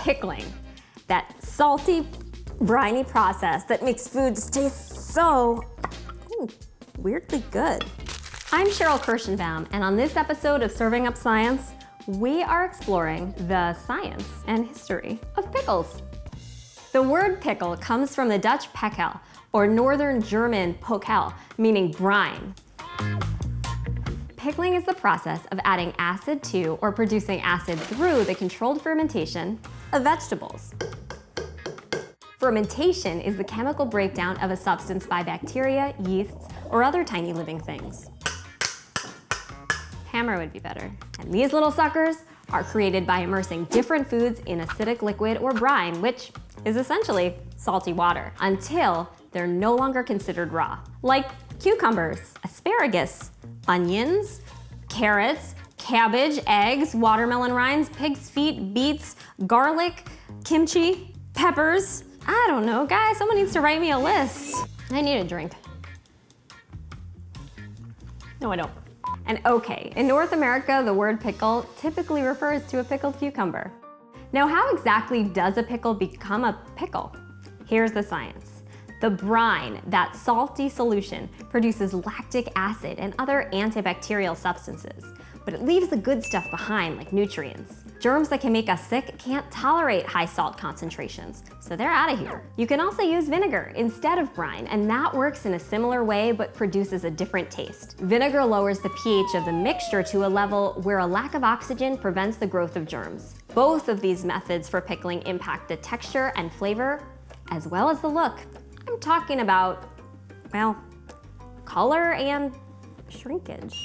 pickling, that salty, briny process that makes foods taste so weirdly good. I'm Cheryl Kirschenbaum, and on this episode of Serving Up Science, we are exploring the science and history of pickles. The word pickle comes from the Dutch pekkel, or Northern German pokel, meaning brine. Pickling is the process of adding acid to or producing acid through the controlled fermentation of vegetables. Fermentation is the chemical breakdown of a substance by bacteria, yeasts, or other tiny living things. Hammer would be better. And these little suckers are created by immersing different foods in acidic liquid or brine, which is essentially salty water, until they're no longer considered raw. Like cucumbers, asparagus, onions, carrots, cabbage, eggs, watermelon rinds, pig's feet, beets, garlic, kimchi, peppers. I don't know, guys, someone needs to write me a list. I need a drink. No, I don't. And okay, in North America, the word pickle typically refers to a pickled cucumber. Now, how exactly does a pickle become a pickle? Here's the science. The brine, that salty solution, produces lactic acid and other antibacterial substances, but it leaves the good stuff behind, like nutrients. Germs that can make us sick can't tolerate high salt concentrations, so they're out of here. You can also use vinegar instead of brine, and that works in a similar way but produces a different taste. Vinegar lowers the pH of the mixture to a level where a lack of oxygen prevents the growth of germs. Both of these methods for pickling impact the texture and flavor, as well as the look. I'm talking about, well, color and shrinkage.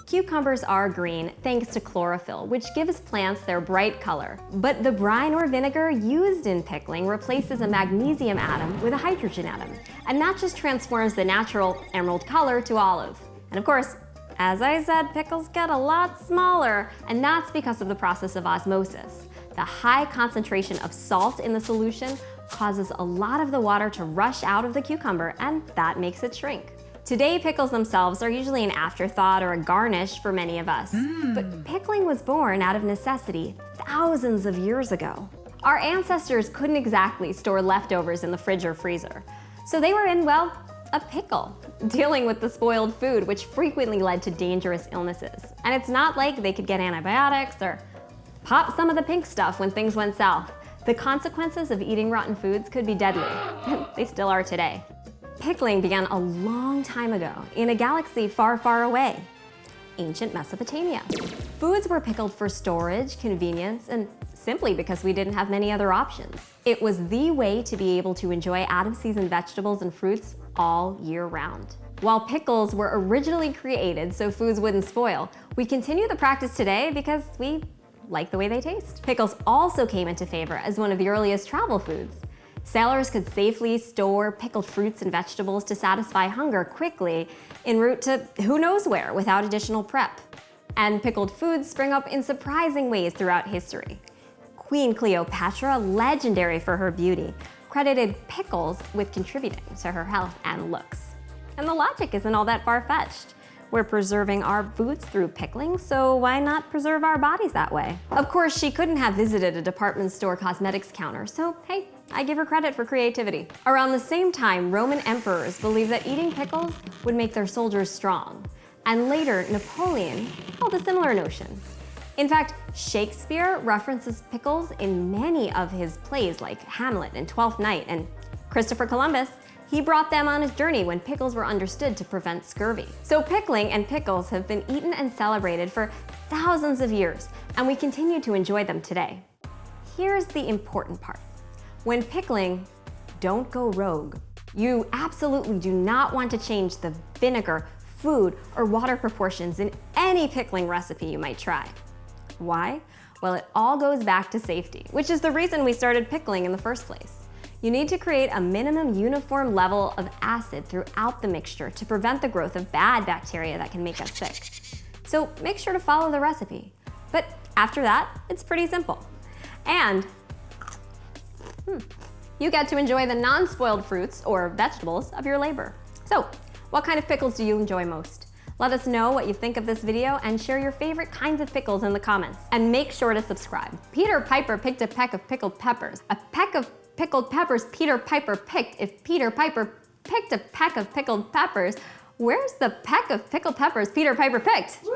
Cucumbers are green thanks to chlorophyll, which gives plants their bright color. But the brine or vinegar used in pickling replaces a magnesium atom with a hydrogen atom, and that just transforms the natural emerald color to olive. And of course, as I said, pickles get a lot smaller, and that's because of the process of osmosis. The high concentration of salt in the solution causes a lot of the water to rush out of the cucumber, and that makes it shrink. Today, pickles themselves are usually an afterthought or a garnish for many of us. But pickling was born out of necessity thousands of years ago. Our ancestors couldn't exactly store leftovers in the fridge or freezer, so they were in, well, a pickle, dealing with the spoiled food, which frequently led to dangerous illnesses. And it's not like they could get antibiotics or pop some of the pink stuff when things went south. The consequences of eating rotten foods could be deadly, and they still are today. Pickling began a long time ago in a galaxy far, far away, ancient Mesopotamia. Foods were pickled for storage, convenience, and simply because we didn't have many other options. It was the way to be able to enjoy out-of-season vegetables and fruits all year round. While pickles were originally created so foods wouldn't spoil, we continue the practice today because we like the way they taste. Pickles also came into favor as one of the earliest travel foods. Sailors could safely store pickled fruits and vegetables to satisfy hunger quickly en route to who knows where without additional prep. And pickled foods spring up in surprising ways throughout history. Queen Cleopatra, legendary for her beauty, credited pickles with contributing to her health and looks. And the logic isn't all that far-fetched. We're preserving our foods through pickling, so why not preserve our bodies that way? Of course, she couldn't have visited a department store cosmetics counter, so hey, I give her credit for creativity. Around the same time, Roman emperors believed that eating pickles would make their soldiers strong. And later, Napoleon held a similar notion. In fact, Shakespeare references pickles in many of his plays like Hamlet and Twelfth Night, and Christopher Columbus, he brought them on his journey when pickles were understood to prevent scurvy. So pickling and pickles have been eaten and celebrated for thousands of years, and we continue to enjoy them today. Here's the important part. When pickling, don't go rogue. You absolutely do not want to change the vinegar, food, or water proportions in any pickling recipe you might try. Why? Well, it all goes back to safety, which is the reason we started pickling in the first place. You need to create a minimum uniform level of acid throughout the mixture to prevent the growth of bad bacteria that can make us sick. So make sure to follow the recipe. But after that, it's pretty simple. And you get to enjoy the non-spoiled fruits or vegetables of your labor. So, what kind of pickles do you enjoy most? Let us know what you think of this video and share your favorite kinds of pickles in the comments. And make sure to subscribe. Peter Piper picked a peck of pickled peppers. A peck of pickled peppers Peter Piper picked. If Peter Piper picked a peck of pickled peppers, where's the peck of pickled peppers Peter Piper picked? Woo!